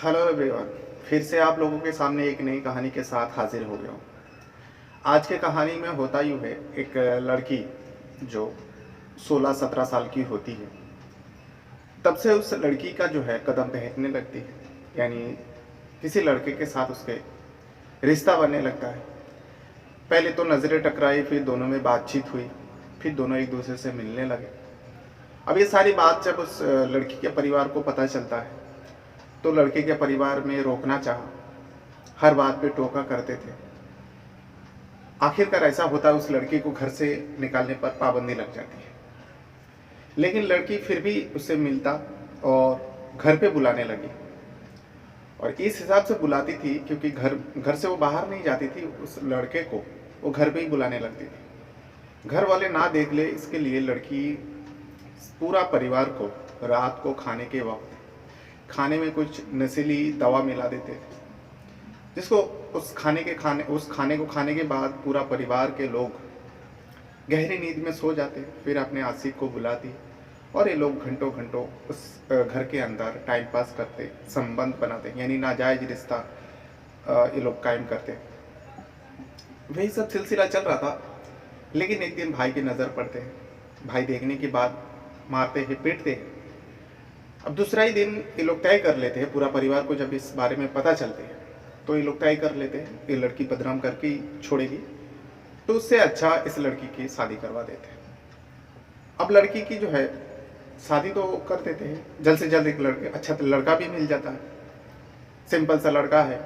Hello everyone. फिर से आप लोगों के सामने एक नई कहानी के साथ हाजिर हो गया हूँ। आज के कहानी में होता यूँ है, एक लड़की जो 16-17 साल की होती है, तब से उस लड़की का जो है कदम बहकने लगती है। यानी किसी लड़के के साथ उसके रिश्ता बनने लगता है। पहले तो नज़रें टकराई, फिर दोनों में बातचीत हुई, फिर दोनों एक दूसरे से मिलने लगे। अब ये सारी बात जब उस लड़की के परिवार को पता चलता है तो लड़के के परिवार में रोकना चाहा, हर बात पे टोका करते थे। आखिरकार ऐसा होता है, उस लड़की को घर से निकालने पर पाबंदी लग जाती है। लेकिन लड़की फिर भी उससे मिलता और घर पे बुलाने लगी। और इस हिसाब से बुलाती थी क्योंकि घर घर से वो बाहर नहीं जाती थी, उस लड़के को वो घर पे ही बुलाने लगती थी। घर वाले ना देख ले इसके लिए लड़की पूरा परिवार को रात को खाने के वक्त खाने में कुछ नशीली दवा मिला देते थे, जिसको उस खाने को खाने के बाद पूरा परिवार के लोग गहरी नींद में सो जाते। फिर अपने आशिक को बुलाती और ये लोग घंटों घंटों उस घर के अंदर टाइम पास करते, संबंध बनाते, यानी नाजायज रिश्ता ये लोग कायम करते। वही सब सिलसिला चल रहा था। लेकिन एक दिन भाई की नज़र पड़ते हैं। भाई देखने के बाद मारते हैं, पीटते हैं। अब दूसरा ही दिन ये लोग तय कर लेते हैं, पूरा परिवार को जब इस बारे में पता चलते हैं तो ये लोग तय कर लेते हैं ये लड़की बदनाम करके ही छोड़ेगी, तो उससे अच्छा इस लड़की की शादी करवा देते हैं। अब लड़की की जो है शादी तो कर देते हैं, जल्द से जल्द एक अच्छा लड़का भी मिल जाता है। सिंपल सा लड़का है,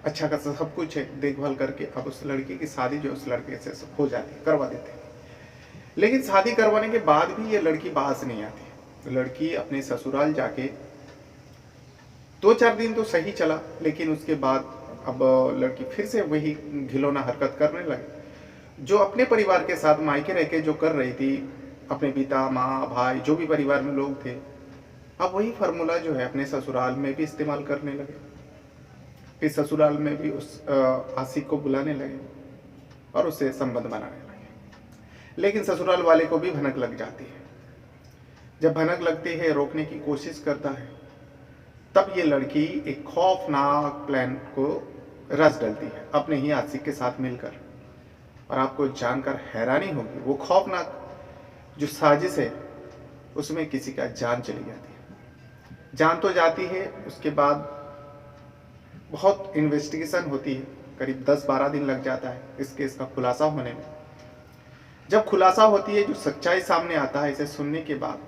अच्छा खासा सब कुछ है, देखभाल करके अब उस लड़की की शादी जो उस लड़के से हो जाती है, करवा देते हैं। लेकिन शादी करवाने के बाद भी ये लड़की बाज नहीं आती। लड़की अपने ससुराल जाके 2-4 दिन तो सही चला, लेकिन उसके बाद अब लड़की फिर से वही घिनौना हरकत करने लगी जो अपने परिवार के साथ मायके रह के जो कर रही थी। अपने पिता माँ भाई जो भी परिवार में लोग थे, अब वही फार्मूला जो है अपने ससुराल में भी इस्तेमाल करने लगे। फिर ससुराल में भी उस आशिक को बुलाने लगे और उससे संबंध बनाने लगे। लेकिन ससुराल वाले को भी भनक लग जाती है। जब भनक लगती है, रोकने की कोशिश करता है, तब ये लड़की एक खौफनाक प्लान को रच डलती है अपने ही आशिक के साथ मिलकर। और आपको जानकर हैरानी होगी, वो खौफनाक जो साजिश है उसमें किसी का जान चली जाती है। जान तो जाती है, उसके बाद बहुत इन्वेस्टिगेशन होती है, करीब 10-12 दिन लग जाता है इस केस का खुलासा होने में। जब खुलासा होती है, जो सच्चाई सामने आता है, इसे सुनने के बाद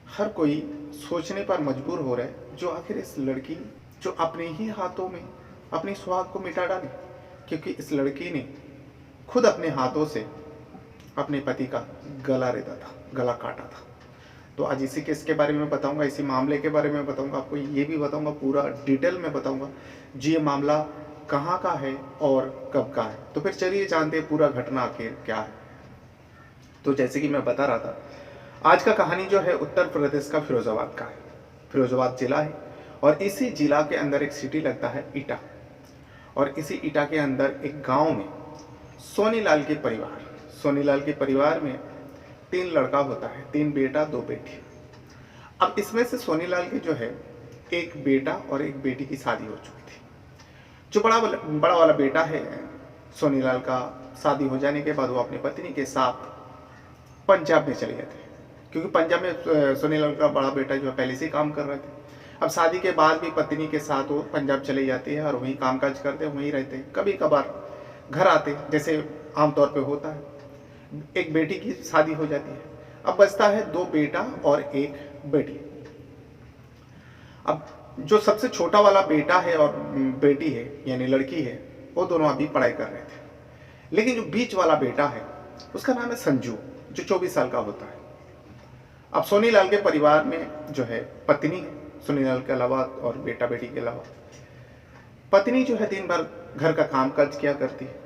हर कोई सोचने पर मजबूर हो रहा है, जो आखिर इस लड़की जो अपने ही हाथों में अपनी सुहाग को मिटा डाली। क्योंकि इस लड़की ने खुद अपने हाथों से अपने पति का गला रेता था, गला काटा था। तो आज इसी केस के बारे में बताऊंगा, इसी मामले के बारे में बताऊंगा, आपको ये भी बताऊंगा, पूरा डिटेल में बताऊंगा जी ये मामला कहाँ का है और कब का है। तो फिर चलिए जानते हैं पूरा घटना आखिर क्या है। तो जैसे कि मैं बता रहा था, आज का कहानी जो है उत्तर प्रदेश का फिरोजाबाद का है। फिरोजाबाद जिला है और इसी जिला के अंदर एक सिटी लगता है ईटा। और इसी ईटा के अंदर एक गांव में सोनीलाल के परिवार में 3 लड़का होता है, 3 बेटा 2 बेटी। अब इसमें से सोनीलाल के जो है एक बेटा और एक बेटी की शादी हो चुकी थी। जो बड़ा वाला बेटा है सोनीलाल का, शादी हो जाने के बाद वो अपनी पत्नी के साथ पंजाब में चले गए थे। क्योंकि पंजाब में सोनीलाल का बड़ा बेटा जो है पहले से ही काम कर रहे थे। अब शादी के बाद भी पत्नी के साथ वो पंजाब चले जाते हैं और वहीं कामकाज करते हैं, वहीं रहते हैं। कभी कभार घर आते जैसे आमतौर पे होता है। एक बेटी की शादी हो जाती है। अब बचता है 2 बेटा और 1 बेटी। अब जो सबसे छोटा वाला बेटा है और बेटी है यानी लड़की है, वो दोनों अभी पढ़ाई कर रहे थे। लेकिन जो बीच वाला बेटा है उसका नाम है संजू, जो 24 साल का होता है। अब सोनीलाल के परिवार में जो है पत्नी है, सोनीलाल के अलावा और बेटा बेटी के अलावा। पत्नी जो है दिन भर घर का काम काज किया करती है।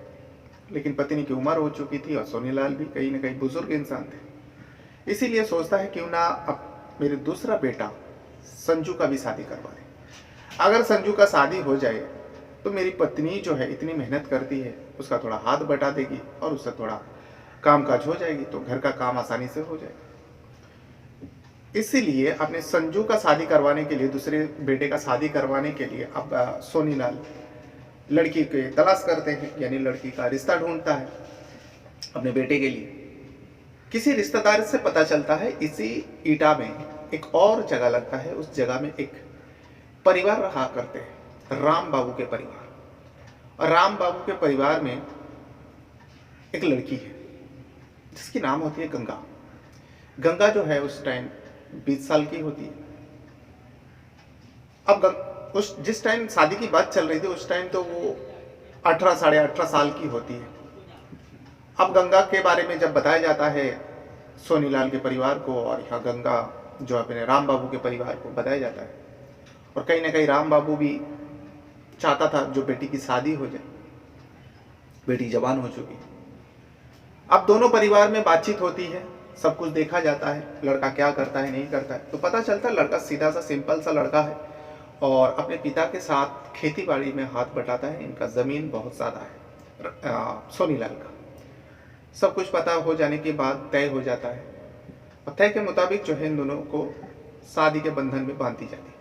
लेकिन पत्नी की उम्र हो चुकी थी और सोनीलाल भी कहीं ना कहीं बुजुर्ग इंसान थे। इसीलिए सोचता है क्यों ना अब मेरे दूसरा बेटा संजू का भी शादी करवा दें। अगर संजू का शादी हो जाए तो मेरी पत्नी जो है इतनी मेहनत करती है, उसका थोड़ा हाथ बटा देगी और उससे थोड़ा काम काज हो जाएगी, तो घर का काम आसानी से हो जाएगा। इसीलिए अपने संजू का शादी करवाने के लिए, दूसरे बेटे का शादी करवाने के लिए अब सोनीलाल लड़की के तलाश करते हैं, यानी लड़की का रिश्ता ढूंढता है अपने बेटे के लिए। किसी रिश्तेदार से पता चलता है इसी ईटा में एक और जगह लगता है, उस जगह में एक परिवार रहा करते हैं, राम बाबू के परिवार। और राम बाबू के परिवार में एक लड़की है जिसकी नाम होती है गंगा। गंगा जो है उस टाइम 20 साल की होती है। अब उस जिस टाइम शादी की बात चल रही थी उस टाइम तो वो 18 साढ़े 18 साल की होती है। अब गंगा के बारे में जब बताया जाता है सोनीलाल के परिवार को, और यहाँ गंगा जो अपने राम बाबू के परिवार को बताया जाता है, और कहीं ना कहीं राम बाबू भी चाहता था जो बेटी की शादी हो जाए, बेटी जवान हो चुकी। अब दोनों परिवार में बातचीत होती है, सब कुछ देखा जाता है, लड़का क्या करता है नहीं करता है, तो पता चलता है लड़का सीधा सा सिंपल सा लड़का है और अपने पिता के साथ खेती बाड़ी में हाथ बटाता है। इनका ज़मीन बहुत ज़्यादा है सोनीलाल का। सब कुछ पता हो जाने के बाद तय हो जाता है, और तय के मुताबिक जो है इन दोनों को शादी के बंधन में बांधी जाती है,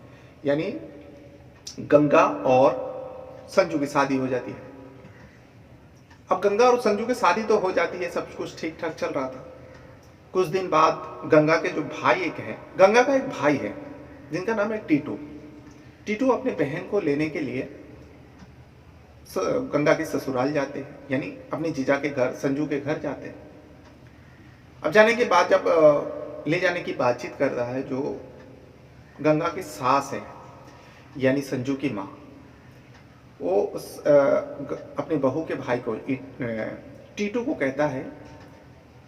यानी गंगा और संजू की शादी हो जाती है। अब गंगा और संजू की शादी तो हो जाती है, सब कुछ ठीक ठाक चल रहा था। कुछ दिन बाद गंगा के जो भाई एक है, गंगा का एक भाई है जिनका नाम है टीटू। टीटू अपने बहन को लेने के लिए गंगा के ससुराल जाते हैं, यानी अपने जीजा के घर, संजू के घर जाते हैं। अब जाने के बाद जब ले जाने की बातचीत कर रहा है जो गंगा की सास है, यानी संजू की माँ, वो अपने बहू के भाई को टीटू को कहता है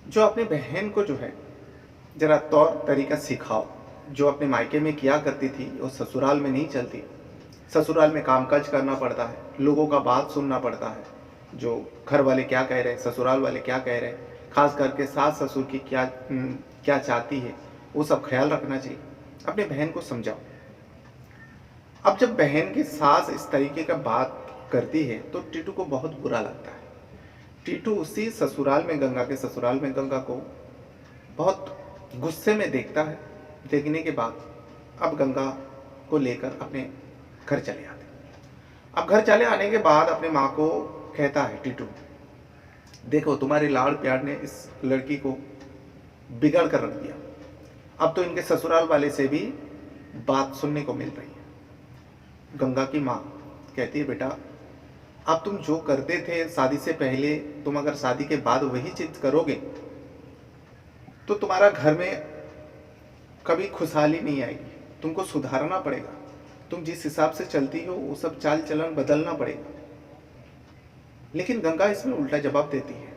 जो अपने बहन को जो है जरा तौर तरीका सिखाओ, जो अपने मायके में किया करती थी वो ससुराल में नहीं चलती। ससुराल में कामकाज करना पड़ता है, लोगों का बात सुनना पड़ता है, जो घर वाले क्या कह रहे हैं, ससुराल वाले क्या कह रहे हैं, खास करके सास ससुर की क्या चाहती है, वो सब ख्याल रखना चाहिए। अपने बहन को समझाओ। अब जब बहन की सास इस तरीके का बात करती है तो टीटू को बहुत बुरा लगता है। टीटू उसी ससुराल में, गंगा के ससुराल में गंगा को बहुत गुस्से में देखता है। देखने के बाद अब गंगा को लेकर अपने घर चले आते। अब घर चले आने के बाद अपने माँ को कहता है टीटू, देखो तुम्हारे लाड़ प्यार ने इस लड़की को बिगाड़ कर रख दिया। अब तो इनके ससुराल वाले से भी बात सुनने को मिल रही है। गंगा की माँ कहती है, बेटा अब तुम जो करते थे शादी से पहले, तुम अगर शादी के बाद वही चीज करोगे तो तुम्हारा घर में कभी खुशहाली नहीं आएगी। तुमको सुधारना पड़ेगा। तुम जिस हिसाब से चलती हो वो सब चाल चलन बदलना पड़ेगा। लेकिन गंगा इसमें उल्टा जवाब देती है,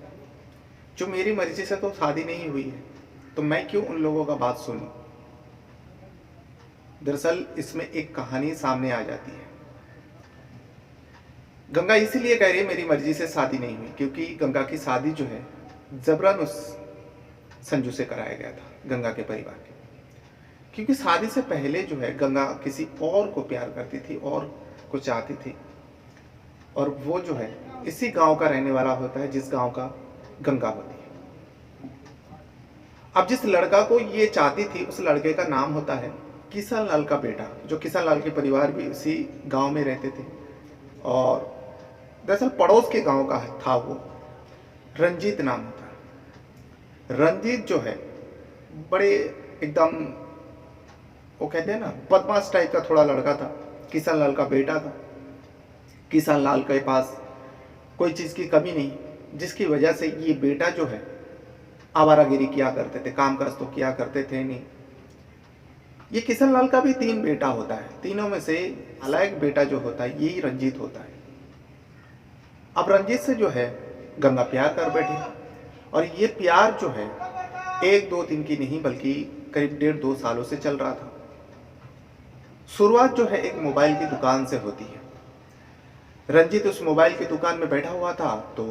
जो मेरी मर्जी से तो शादी नहीं हुई है तो मैं क्यों उन लोगों का बात सुनूं। दरअसल इसमें एक कहानी सामने आ जाती है। गंगा इसीलिए कह रही है मेरी मर्जी से शादी नहीं हुई, क्योंकि गंगा की शादी जो है जबरन उस संजू से कराया गया था, गंगा के परिवार के। क्योंकि शादी से पहले जो है गंगा किसी और को प्यार करती थी और को चाहती थी, और वो जो है इसी गांव का रहने वाला होता है जिस गांव का गंगा होती है। अब जिस लड़का को ये चाहती थी उस लड़के का नाम होता है किशन लाल का बेटा, जो किशन लाल के परिवार भी इसी गांव में रहते थे, और दरअसल पड़ोस के गांव का था वो। रंजीत नाम होता है। रंजीत जो है बड़े एकदम, वो कहते हैं ना, बदमाश टाइप का थोड़ा लड़का था। किशन लाल का बेटा था। किशन लाल के पास कोई चीज़ की कमी नहीं, जिसकी वजह से ये बेटा जो है आवारागिरी किया करते थे, काम काज तो किया करते थे नहीं। ये किशन लाल का भी 3 बेटा होता है। तीनों में से नालायक बेटा जो होता है यही रंजीत होता है। अब रंजीत से जो है गंगा प्यार कर बैठी, और ये प्यार जो है 1-2 दिन की नहीं बल्कि करीब 1.5-2 सालों से चल रहा था। शुरुआत जो है एक मोबाइल की दुकान से होती है। रंजीत उस मोबाइल की दुकान में बैठा हुआ था तो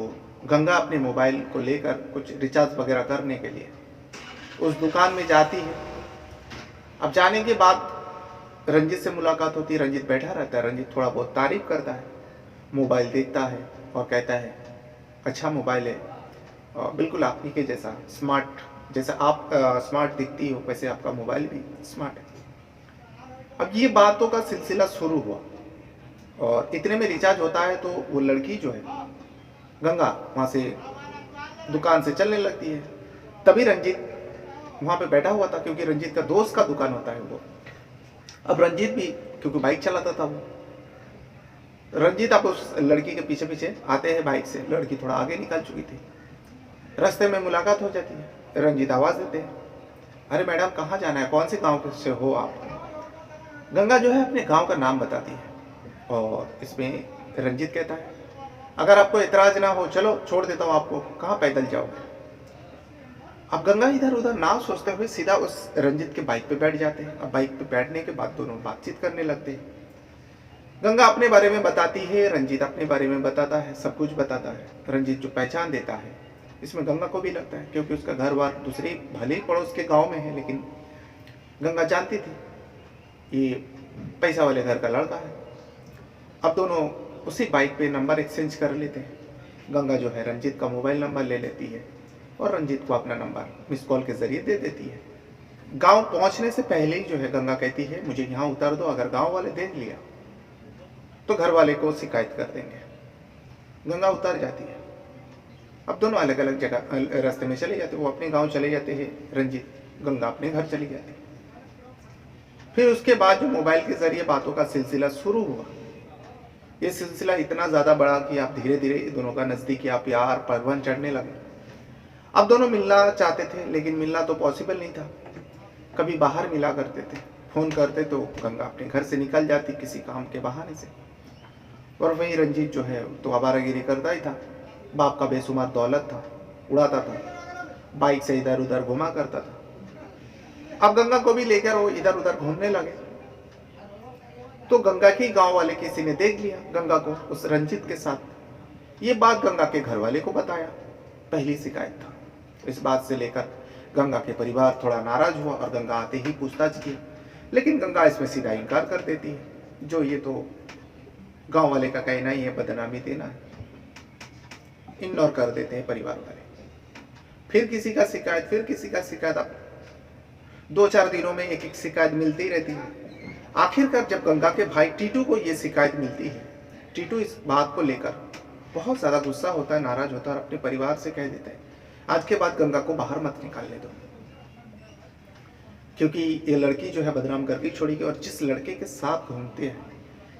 गंगा अपने मोबाइल को लेकर कुछ रिचार्ज वगैरह करने के लिए उस दुकान में जाती है। अब जाने के बाद रंजीत से मुलाकात होती है। रंजीत बैठा रहता है। रंजीत थोड़ा बहुत तारीफ करता है, मोबाइल देखता है और कहता है अच्छा मोबाइल है, और बिल्कुल आप ही के जैसा स्मार्ट जैसे आप स्मार्ट दिखती हो वैसे आपका मोबाइल भी स्मार्ट है। अब ये बातों का सिलसिला शुरू हुआ और इतने में रिचार्ज होता है तो वो लड़की जो है गंगा वहाँ से दुकान से चलने लगती है। तभी रंजीत वहाँ पे बैठा हुआ था, क्योंकि रंजीत का दोस्त का दुकान होता है वो। अब रंजीत भी, क्योंकि बाइक चलाता था वो, रंजीत अब उस लड़की के पीछे पीछे आते हैं बाइक से। लड़की थोड़ा आगे निकल चुकी थी। रास्ते में मुलाकात हो जाती है। रंजीत आवाज़ देते हैं, अरे मैडम कहाँ जाना है, कौन से गांव से हो आप? गंगा जो है अपने गांव का नाम बताती है और इसमें रंजीत कहता है, अगर आपको एतराज ना हो चलो छोड़ देता हूँ आपको, कहाँ पैदल जाओगे? अब गंगा इधर उधर ना सोचते हुए सीधा उस रंजीत के बाइक पे बैठ जाते हैं। अब बाइक पे बैठने के बाद दोनों बातचीत करने लगते हैं। गंगा अपने बारे में बताती है, रंजीत अपने बारे में बताता है, सब कुछ बताता है। रंजीत जो पहचान देता है, इसमें गंगा को भी लगता है, क्योंकि उसका घर बार दूसरे भले ही पड़ोस के गांव में है, लेकिन गंगा जानती थी ये पैसा वाले घर का लड़का है। अब दोनों उसी बाइक पे नंबर एक्सचेंज कर लेते हैं। गंगा जो है रंजीत का मोबाइल नंबर ले लेती है और रंजीत को अपना नंबर मिस कॉल के जरिए दे देती है। गांव पहुंचने से पहले ही जो है गंगा कहती है, मुझे यहाँ उतार दो, अगर गांव वाले देख लिया तो घर वाले को शिकायत कर देंगे। गंगा उतर जाती है। अब दोनों अलग अलग जगह रास्ते में चले जाते, वो अपने गांव चले जाते हैं, रंजीत गंगा अपने घर चली जाती है। फिर उसके बाद जो मोबाइल के जरिए बातों का सिलसिला शुरू हुआ, ये सिलसिला इतना ज़्यादा बढ़ा कि आप धीरे धीरे दोनों का नज़दीकी आप प्यार परवन चढ़ने लगे। अब दोनों मिलना चाहते थे, लेकिन मिलना तो पॉसिबल नहीं था। कभी बाहर मिला करते थे, फ़ोन करते तो गंगा अपने घर से निकल जाती किसी काम के बहाने से, और वहीं रंजीत जो है तो आवारागिरी करता ही था। बाप का बेशुमार दौलत था, उड़ाता था, बाइक से इधर उधर घुमा करता था। अब गंगा को भी लेकर वो इधर उधर घूमने लगे, तो गंगा के गांव वाले किसी ने देख लिया गंगा को उस रंजीत के साथ। ये बात गंगा के घर वाले को बताया, पहली शिकायत था। इस बात से लेकर गंगा के परिवार थोड़ा नाराज हुआ और गंगा आते ही पूछताछ की, लेकिन गंगा इसमें सीधा इनकार कर देती है, जो ये तो गांव वाले का कहना ही है, बदनामी देना है। इग्नोर कर देते हैं परिवार वाले। फिर किसी का शिकायत, फिर किसी का शिकायत। अब 2-4 दिनों में एक एक शिकायत मिलती रहती है। आखिरकार जब गंगा के भाई टीटू को ये शिकायत मिलती है, टीटू इस बात को लेकर बहुत ज़्यादा गुस्सा होता है, नाराज होता है और अपने परिवार से कह देता है, आज के बाद गंगा को बाहर मत निकालने दो, क्योंकि ये लड़की जो है बदनाम करके छोड़ेगी। और जिस लड़के के साथ घूमते हैं,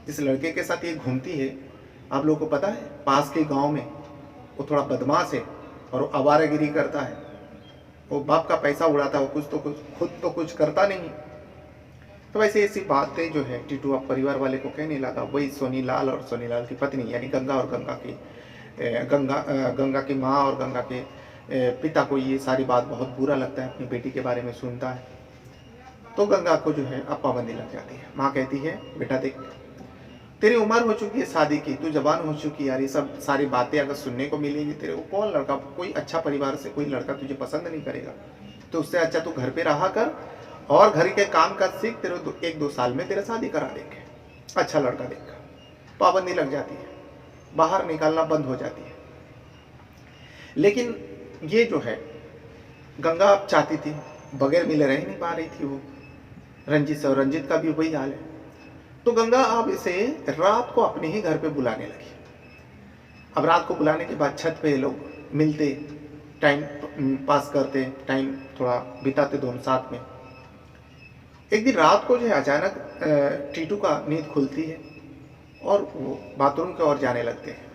जिस लड़के के साथ ये घूमती है, आप लोगों को पता है पास के गांव में वो थोड़ा बदमाश है और वो आवारागिरी करता है, वो बाप का पैसा उड़ाता है, वो कुछ खुद तो कुछ करता नहीं। तो वैसे ऐसी बातें जो है टीटू अब परिवार वाले को कहने लगा। वही सोनीलाल और सोनीलाल की पत्नी यानी गंगा और गंगा की माँ और गंगा के पिता को ये सारी बात बहुत बुरा लगता है, अपनी बेटी के बारे में सुनता है। तो गंगा को जो है अब पाबंदी लग जाती है। माँ कहती है, बेटा देख, तेरी उम्र हो चुकी है शादी की, तू जवान हो चुकी है यार, ये सब सारी बातें अगर सुनने को मिलेगी तेरे को, कौन लड़का, कोई अच्छा परिवार से कोई लड़का तुझे पसंद नहीं करेगा, तो उससे अच्छा तू घर पे रहा कर और घर के काम काज सीख, तेरे 1-2 साल में तेरा शादी करा देंगे, अच्छा लड़का देखकर। पाबंदी लग जाती है, बाहर निकालना बंद हो जाती है। लेकिन ये जो है गंगा अब चाहती थी, बगैर मिले रह नहीं पा रही थी वो रंजीत से, और रंजीत का भी वही हाल है। तो गंगा अब इसे रात को अपने ही घर पे बुलाने लगी। अब रात को बुलाने के बाद छत पे लोग मिलते, टाइम पास करते, टाइम थोड़ा बिताते दोनों साथ में। एक दिन रात को जो है अचानक टीटू का नींद खुलती है और वो बाथरूम की ओर जाने लगते हैं,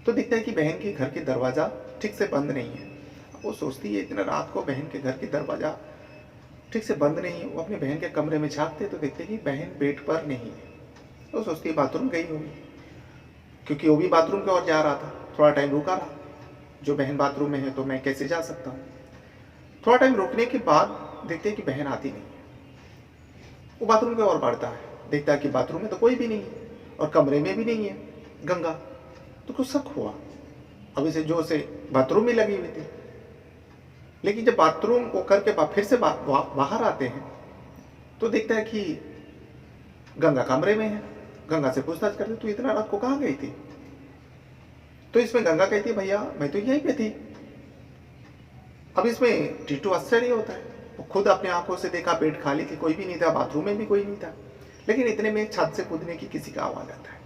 तो दिखता है कि बहन के घर के दरवाज़ा ठीक से बंद नहीं है। वो सोचती है इतना रात को बहन के घर के दरवाज़ा ठीक से बंद नहीं है। वो अपने बहन के कमरे में झाँकते तो देखते कि बहन बेड पर नहीं है। तो सोचती है बाथरूम गई होगी, क्योंकि वो भी बाथरूम की ओर जा रहा था। थोड़ा टाइम रुका रहा, जो बहन बाथरूम में है तो मैं कैसे जा सकता हूँ। थोड़ा टाइम रुकने के बाद देखते हैं कि बहन आती नहीं है। वो बाथरूम की ओर बढ़ता है, देखता है कि बाथरूम में तो कोई भी नहीं है और कमरे में भी नहीं है गंगा। तो कुछ शक हुआ, अब इसे जो से बाथरूम में लगी हुई थी। लेकिन जब बाथरूम को करके फिर से बाहर आते हैं तो देखता है कि गंगा कमरे में है। गंगा से पूछताछ करते, तू इतना रात को कहाँ गई थी? तो इसमें गंगा कहती है, भैया मैं तो यहीं पे थी, अब इसमें टीटू आश्चर्य होता है, वो खुद अपने आंखों से देखा बेड खाली थी, कोई भी नहीं था, बाथरूम में भी कोई नहीं था, लेकिन इतने में छत से कूदने की किसी का आवाज आता है।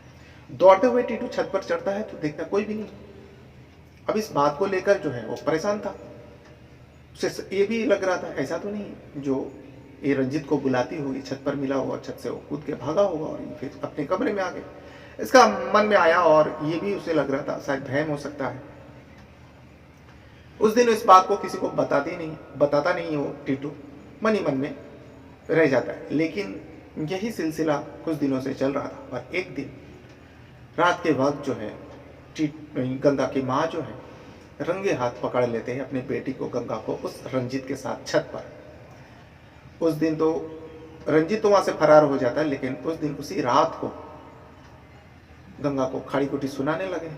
दौड़ते हुए टीटू छत पर चढ़ता है तो देखता कोई भी नहीं। अब इस बात को लेकर जो है वो परेशान था, उसे ये भी लग रहा था ऐसा तो नहीं जो ये रंजित को बुलाती होगी, छत पर मिला होगा, छत से वो कूद के भागा होगा और ये फिर अपने कमरे में आ गए। इसका मन में आया और ये भी उसे लग रहा था शायद भ्रम हो सकता है। उस दिन इस बात को किसी को बताता नहीं वो टीटू, मन ही मन में रह जाता है। लेकिन यही सिलसिला कुछ दिनों से चल रहा था और एक दिन रात के वक्त जो है गंगा की माँ जो है रंगे हाथ पकड़ लेते हैं अपनी बेटी को, गंगा को, उस रंजित के साथ छत पर। उस दिन तो रंजित तो वहां से फरार हो जाता है, लेकिन उस दिन उसी रात को गंगा को खड़ी खुटी सुनाने लगे।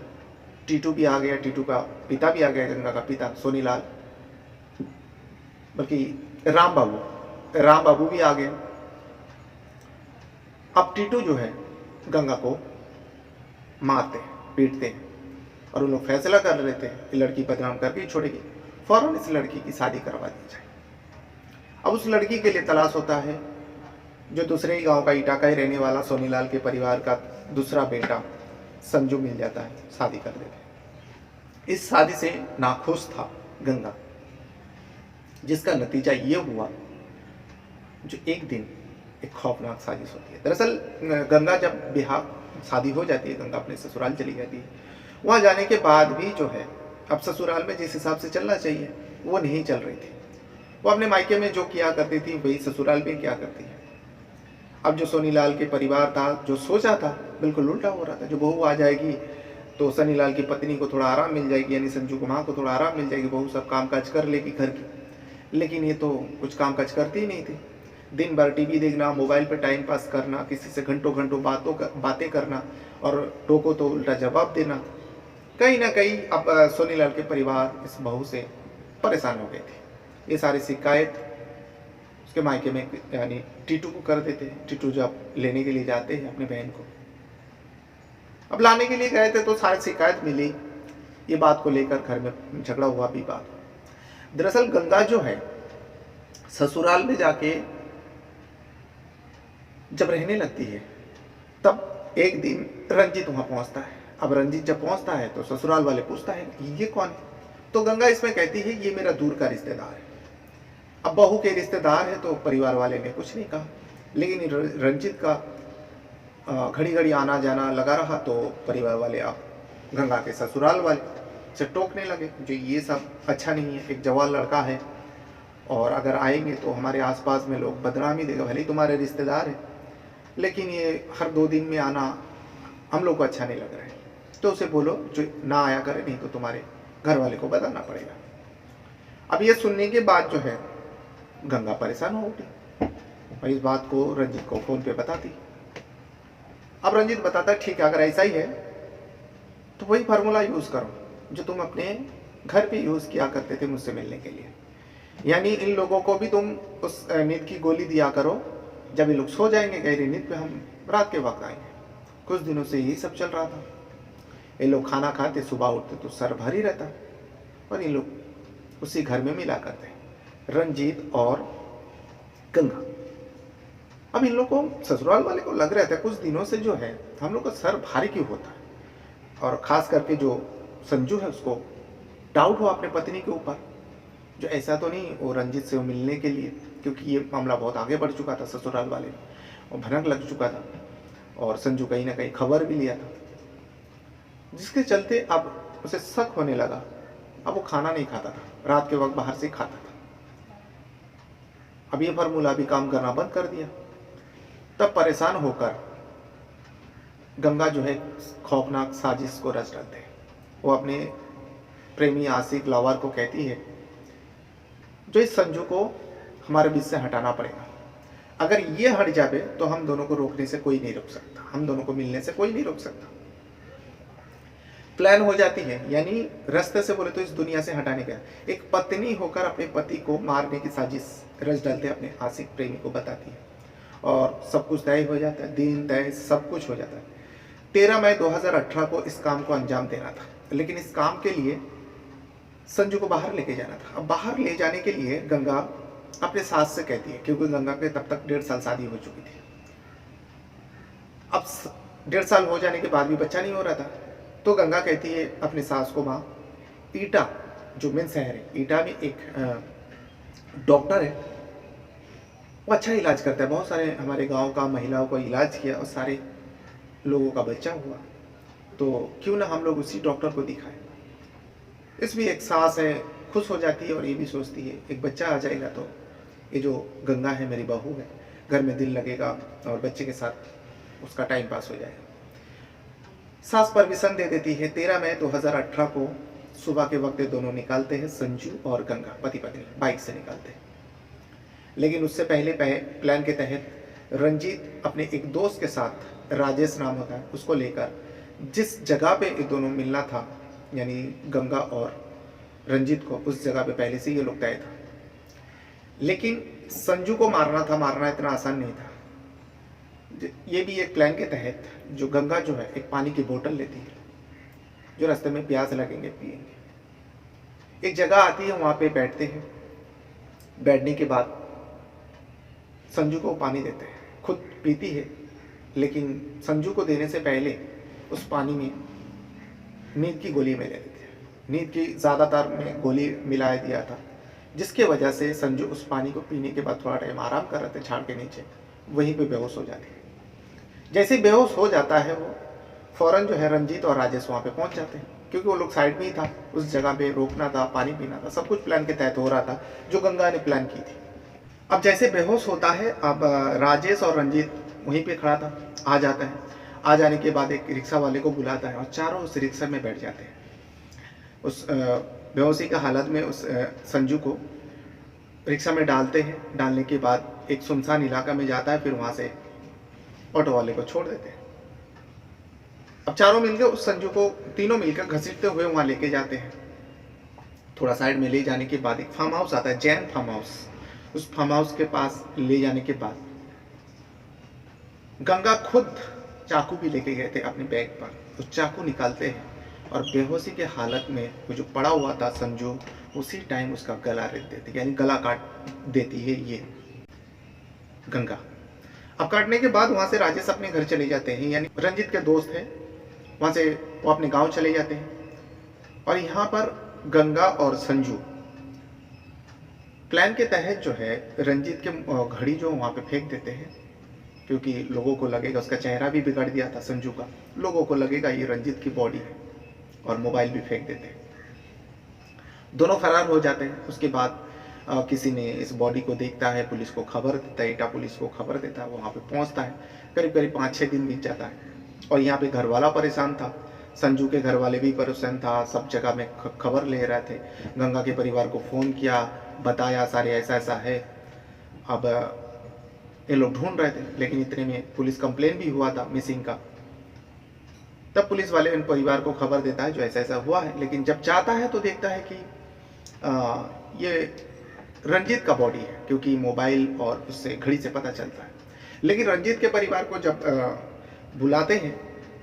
टीटू भी आ गया, टीटू का पिता भी आ गया, गंगा का पिता सोनीलाल, बल्कि राम बाबू भी आ गए। अब टीटू जो है गंगा को मारते हैं, पीटते हैं और उन लोग फैसला कर लेते हैं कि लड़की बदनाम करके ही छोड़ेगी, फौरन इस लड़की की शादी करवा दी जाए। अब उस लड़की के लिए तलाश होता है जो दूसरे ही गांव का इटा का ही रहने वाला सोनीलाल के परिवार का दूसरा बेटा संजू मिल जाता है, शादी कर देते हैं। इस शादी से नाखुश था गंगा, जिसका नतीजा ये हुआ जो एक दिन एक खौफनाक साजिश होती है। दरअसल गंगा जब बिहार शादी हो जाती है, गंगा अपने ससुराल चली जाती है। वहाँ जाने के बाद भी जो है अब ससुराल में जिस हिसाब से चलना चाहिए वो नहीं चल रही थी। वो अपने मायके में जो किया करती थी वही ससुराल में क्या करती है। अब जो सोनीलाल के परिवार था, जो सोचा था, बिल्कुल उल्टा हो रहा था। जो बहू आ जाएगी तो सोनीलाल की पत्नी को थोड़ा आराम मिल जाएगी, यानी संजू को माँ को थोड़ा आराम मिल जाएगी, बहू सब काम काज कर लेगी घर की। लेकिन ये तो कुछ काम काज करती ही नहीं थी। दिन भर टीवी देखना, मोबाइल पे टाइम पास करना, किसी से घंटों घंटों बातें करना और टोको तो उल्टा जवाब देना। कहीं ना कहीं अब सोनीलाल के परिवार इस बहू से परेशान हो गए थे। ये सारी शिकायत उसके मायके में यानी टीटू को कर देते हैं। टीटू जब लेने के लिए जाते हैं अपनी बहन को, अब लाने के लिए गए थे तो सारी शिकायत मिली। ये बात को लेकर घर में झगड़ा हुआ भी बात। दरअसल गंगा जो है ससुराल में जाके जब रहने लगती है तब एक दिन रंजीत वहां पहुंचता है। अब रंजीत जब पहुंचता है तो ससुराल वाले पूछता है ये कौन है, तो गंगा इसमें कहती है ये मेरा दूर का रिश्तेदार है। अब बहू के रिश्तेदार है तो परिवार वाले ने कुछ नहीं कहा, लेकिन रंजीत का घड़ी घड़ी आना जाना लगा रहा तो परिवार वाले अब गंगा के ससुराल वाले से टोकने लगे जो ये सब अच्छा नहीं है, एक जवान लड़का है और अगर आएंगे तो हमारे आसपास में लोग बदनामी देगा, भले ही तुम्हारे रिश्तेदार है लेकिन ये हर 2 दिन में आना हम लोग को अच्छा नहीं लग रहा है, तो उसे बोलो जो ना आया करे, नहीं तो तुम्हारे घर वाले को बताना पड़ेगा। अब ये सुनने के बाद जो है गंगा परेशान हो उठी और इस बात को रंजीत को फोन पे बताती। अब रंजीत बताता ठीक है, अगर ऐसा ही है तो वही फार्मूला यूज करो जो तुम अपने घर पे यूज किया करते थे मुझसे मिलने के लिए, यानी इन लोगों को भी तुम उस नींद की गोली दिया करो, जब ये लोग सो जाएंगे गहरी नींद पे हम रात के वक्त आएंगे। कुछ दिनों से यही सब चल रहा था। ये लोग खाना खाते, सुबह उठते तो सर भारी रहता और ये लोग उसी घर में मिला करते, रंजीत और गंगा। अब इन लोगों को ससुराल वाले को लग रहा था कुछ दिनों से जो है हम लोग का सर भारी क्यों होता है, और खास करके जो संजू है उसको डाउट हुआ अपने पत्नी के ऊपर, जो ऐसा तो नहीं वो रंजीत से मिलने के लिए, क्योंकि ये मामला बहुत आगे बढ़ चुका था ससुराल वाले और भनक लग चुका था और संजू कहीं ना कहीं खबर भी लिया था, जिसके चलते अब उसे शक होने लगा। अब वो खाना नहीं खाता था, रात के वक्त बाहर से खाता था। अब ये फार्मूला भी काम करना बंद कर दिया। तब परेशान होकर गंगा जो है खौफनाक साजिश को रच डालते हैं। वो अपने प्रेमी आशिक लवर को कहती है जो इस संजू को हमारे बीच से हटाना पड़ेगा, अगर ये हट जाए तो हम दोनों को रोकने से कोई नहीं रोक सकता, हम दोनों को मिलने से कोई नहीं रोक सकता। प्लान हो जाती है, यानी रास्ते से बोले तो इस दुनिया से हटाने का। एक पत्नी होकर अपने पति को मारने की साजिश रच डालते अपने आशिक प्रेमी को बताती है और सब कुछ तय हो जाता है, दिन तय सब कुछ हो जाता है। 13 मई 2018 को इस काम को अंजाम देना था, लेकिन इस काम के लिए संजू को बाहर लेके जाना था। अब बाहर ले जाने के लिए गंगा अपने सास से कहती है, क्योंकि गंगा के तब तक 1.5 साल शादी हो चुकी थी। अब 1.5 साल हो जाने के बाद भी बच्चा नहीं हो रहा था, तो गंगा कहती है अपनी सास को, माँ ईटा जो मेन शहर है, ईटा में एक डॉक्टर है, वो अच्छा इलाज करता है, बहुत सारे हमारे गांव का महिलाओं का इलाज किया और सारे लोगों का बच्चा हुआ, तो क्यों ना हम लोग उसी डॉक्टर को दिखाएं। इसमें एक सास है, खुश हो जाती है और ये भी सोचती है एक बच्चा आ जाएगा तो ये जो गंगा है मेरी बहू है, घर में दिल लगेगा और बच्चे के साथ उसका टाइम पास हो जाएगा। सास परमिशन दे देती है। 13 मई 2018 को सुबह के वक्त दोनों निकालते हैं, संजू और गंगा पति पत्नी बाइक से निकालते हैं। लेकिन उससे पहले प्लान के तहत रंजीत अपने एक दोस्त के साथ, राजेश नाम होता है, उसको लेकर जिस जगह पे ये दोनों मिलना था, यानी गंगा और रंजीत को, उस जगह पे पहले से ये लोग तय था। लेकिन संजू को मारना इतना आसान नहीं था। ये भी एक प्लान के तहत जो गंगा जो है एक पानी की बोतल लेती है, जो रास्ते में प्यास लगेंगे पिएंगे। एक जगह आती है, वहाँ पे बैठते हैं। बैठने के बाद संजू को पानी देते हैं, खुद पीती है, लेकिन संजू को देने से पहले उस पानी में नींद की गोली मिला देती है। नींद की ज़्यादातर में गोली मिला दिया था, जिसके वजह से संजू उस पानी को पीने के बाद थोड़ा टाइम आराम कर रहे थे झाड़ के नीचे, वहीं पे बेहोश हो जाती है। जैसे ही बेहोश हो जाता है वो, फौरन जो है रंजीत और राजेश वहाँ पे पहुँच जाते हैं, क्योंकि वो लोग साइड में ही था, उस जगह पे रोकना था, पानी पीना था, सब कुछ प्लान के तहत हो रहा था जो गंगा ने प्लान की थी। अब जैसे बेहोश होता है, अब राजेश और रंजीत वहीं पे खड़ा था, आ जाता है। आ जाने के बाद एक रिक्शा वाले को बुलाता है और चारों उस रिक्शा में बैठ जाते हैं। उस बेहोशी का हालत में उस संजू को रिक्शा में डालते हैं। डालने के बाद एक सुनसान इलाका में जाता है, फिर वहाँ से ऑटो वाले को छोड़ देते हैं। अब चारों मिलकर उस संजू को, तीनों मिलकर घसीटते हुए वहाँ लेके जाते हैं। थोड़ा साइड में ले जाने के बाद एक फार्म हाउस आता है, जैन फार्म हाउस। उस फार्म हाउस के पास ले जाने के बाद गंगा खुद चाकू भी लेके गए थे अपने बैग पर, उस चाकू निकालते हैं और बेहोशी के हालत में वो जो पड़ा हुआ था संजू, उसी टाइम उसका गला रेत देती है, यानी गला काट देती है ये गंगा। अब काटने के बाद वहाँ से राजेश अपने घर चले जाते हैं, यानी रंजीत के दोस्त हैं, वहाँ से वो अपने गांव चले जाते हैं। और यहाँ पर गंगा और संजू प्लान के तहत जो है रंजीत के घड़ी जो वहाँ पे फेंक देते हैं, क्योंकि लोगों को लगेगा, उसका चेहरा भी बिगड़ दिया था संजू का, लोगों को लगेगा ये रंजीत की बॉडी है, और मोबाइल भी फेंक देते हैं। दोनों फरार हो जाते हैं। उसके बाद किसी ने इस बॉडी को देखता है, पुलिस को खबर देता है, ईटा पुलिस को खबर देता है, वहाँ पे पहुँचता है। करीब करीब 5-6 दिन बीत जाता है और यहाँ पे घर वाला परेशान था, संजू के घर वाले भी परेशान था, सब जगह में खबर ले रहे थे। गंगा के परिवार को फ़ोन किया, बताया सारे ऐसा ऐसा है। अब ये लोग ढूंढ रहे थे, लेकिन इतने में पुलिस कंप्लेन भी हुआ था मिसिंग का। तब पुलिस वाले इन परिवार को खबर देता है जो ऐसा ऐसा हुआ है, लेकिन जब जाता है तो देखता है कि ये रंजीत का बॉडी है, क्योंकि मोबाइल और उससे घड़ी से पता चलता है। लेकिन रंजीत के परिवार को जब बुलाते हैं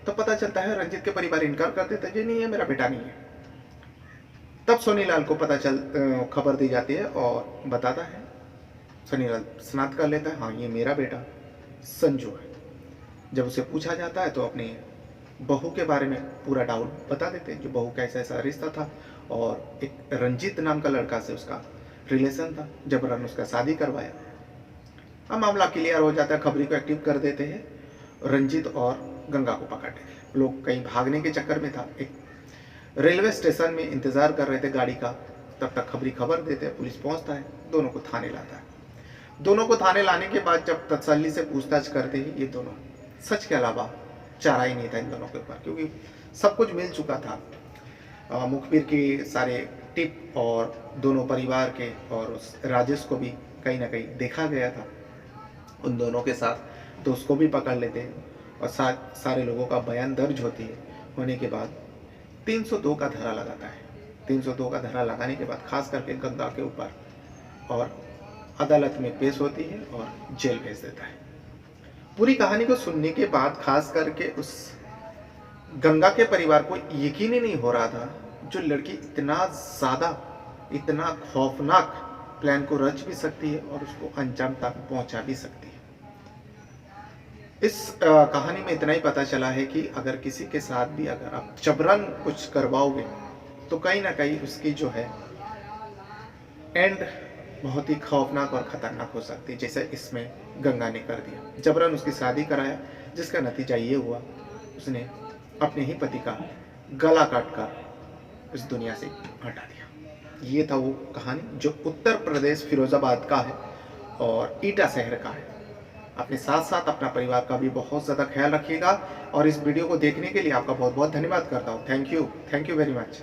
तो पता चलता है रंजीत के परिवार इनकार कर देता है, जी नहीं, ये मेरा बेटा नहीं है। तब सोनीलाल को खबर दी जाती है और बताता है, सोनीलाल स्नात कर लेता है, हाँ ये मेरा बेटा संजू है। जब उसे पूछा जाता है तो अपने बहू के बारे में पूरा डाउट बता देते हैं, जो बहू का ऐसा ऐसा रिश्ता था और एक रंजीत नाम का लड़का से उसका रिलेशन था, जबरन उसका शादी करवाया। अब मामला क्लियर हो जाता है, खबरी को एक्टिव कर देते हैं, रंजीत और गंगा को पकड़े। लोग कहीं भागने के चक्कर में था, एक रेलवे स्टेशन में इंतज़ार कर रहे थे गाड़ी का, तब तक खबरी खबर देते हैं, पुलिस पहुंचता है, दोनों को थाने लाता है। दोनों को थाने लाने के बाद जब तसल्ली से पूछताछ करते हैं, ये दोनों सच के अलावा चारा ही नहीं था इन दोनों के ऊपर, क्योंकि सब कुछ मिल चुका था। मुखबिर के सारे टिप और दोनों परिवार के और उस राजेश को भी कहीं ना कहीं देखा गया था उन दोनों के साथ, तो उसको भी पकड़ लेते हैं और सारे लोगों का बयान दर्ज होने के बाद 302 का धारा लगाता है। 302 का धारा लगाने के बाद खास करके गंगा के ऊपर और अदालत में पेश होती है और जेल भेज देता है। पूरी कहानी को सुनने के बाद खास करके उस गंगा के परिवार को यकीन ही नहीं हो रहा था जो लड़की इतना खौफनाक प्लान को रच भी सकती है और उसको अंजाम तक पहुंचा भी सकती है। इस कहानी में इतना ही पता चला है कि अगर किसी के साथ भी अगर आप जबरन कुछ करवाओगे तो कहीं ना कहीं उसकी जो है एंड बहुत ही खौफनाक और ख़तरनाक हो सकती है, जैसे इसमें गंगा ने कर दिया। जबरन उसकी शादी कराया, जिसका नतीजा ये हुआ उसने अपने ही पति का गला काट कर इस दुनिया से हटा दिया। ये था वो कहानी जो उत्तर प्रदेश फिरोज़ाबाद का है और ईटा शहर का है। अपने साथ साथ अपना परिवार का भी बहुत ज़्यादा ख्याल रखिएगा और इस वीडियो को देखने के लिए आपका बहुत बहुत धन्यवाद करता हूँ। Thank you very much.